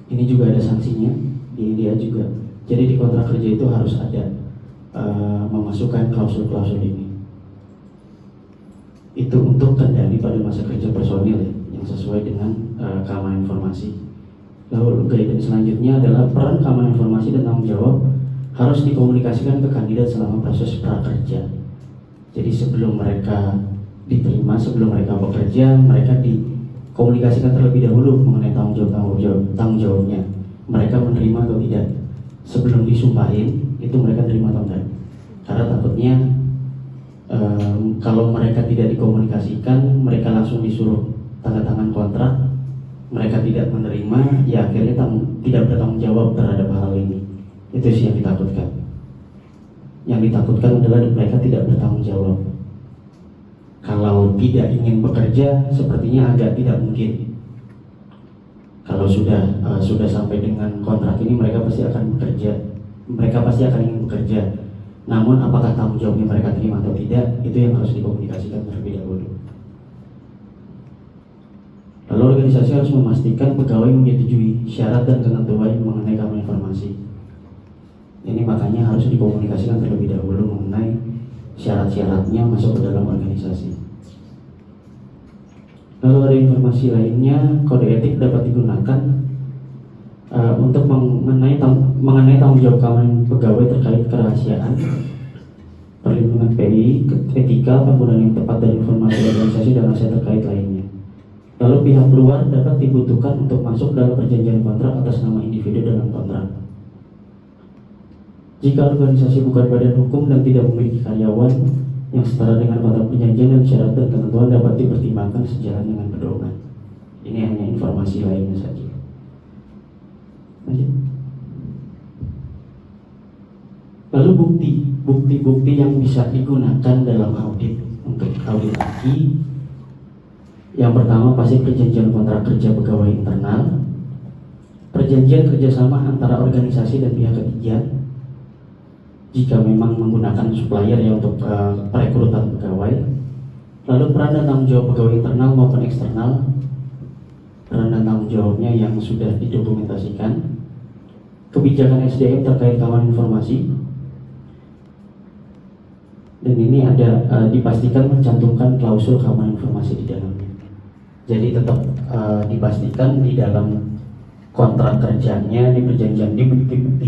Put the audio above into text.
Ini juga ada sanksinya di India juga. Jadi di kontrak kerja itu harus ada memasukkan klausul-klausul ini. Itu untuk kendali pada masa kerja personil ya, yang sesuai dengan keamanan informasi. Lalu guidance selanjutnya adalah peran keamanan informasi dan tanggung jawab harus dikomunikasikan ke kandidat selama proses prakerja. Jadi sebelum mereka diterima, sebelum mereka bekerja, mereka dikomunikasikan terlebih dahulu mengenai tanggung jawabnya. Mereka menerima atau tidak. Sebelum disumpahin, itu mereka terima atau tidak. Karena takutnya kalau mereka tidak dikomunikasikan, mereka langsung disuruh tanda tangan kontrak, mereka tidak menerima, ya akhirnya tidak bertanggung jawab terhadap hal ini. Itu sih yang ditakutkan. Yang ditakutkan adalah mereka tidak bertanggung jawab. Kalau tidak ingin bekerja, sepertinya agak tidak mungkin. Kalau sudah sampai dengan kontrak ini, mereka pasti akan bekerja. Mereka pasti akan ingin bekerja. Namun apakah tanggung jawabnya mereka terima atau tidak, itu yang harus dikomunikasikan terlebih dahulu. Lalu organisasi harus memastikan pegawai menyetujui syarat dan ketentuan mengenai keamanan informasi. Ini makanya harus dikomunikasikan terlebih dahulu mengenai syarat-syaratnya masuk ke dalam organisasi. Lalu ada informasi lainnya, kode etik dapat digunakan untuk mengenai tanggung jawab keamanan pegawai terkait kerahasiaan, perlindungan PI, etika, penggunaan yang tepat dari informasi organisasi dan aset terkait lainnya. Lalu pihak luar dapat dibutuhkan untuk masuk dalam perjanjian kontrak atas nama individu dalam kontrak. Jika organisasi bukan badan hukum dan tidak memiliki karyawan yang setara dengan kontrak perjanjian dan syarat dan ketentuan dapat dipertimbangkan sejalan dengan pedoman. Ini hanya informasi lainnya saja. Lalu bukti yang bisa digunakan dalam audit untuk audit lagi. Yang pertama pasti perjanjian kontrak kerja pegawai internal, perjanjian kerjasama antara organisasi dan pihak ketiga. Jika memang menggunakan supplier ya untuk perekrutan pegawai. Lalu peran dan tanggung jawab pegawai internal maupun eksternal, peran dan tanggung jawabnya yang sudah didokumentasikan. Kebijakan SDM terkait keamanan informasi, dan ini ada dipastikan mencantumkan klausul keamanan informasi di dalamnya. Jadi tetap dipastikan di dalam kontrak kerjanya, di perjanjian, di bukti-bukti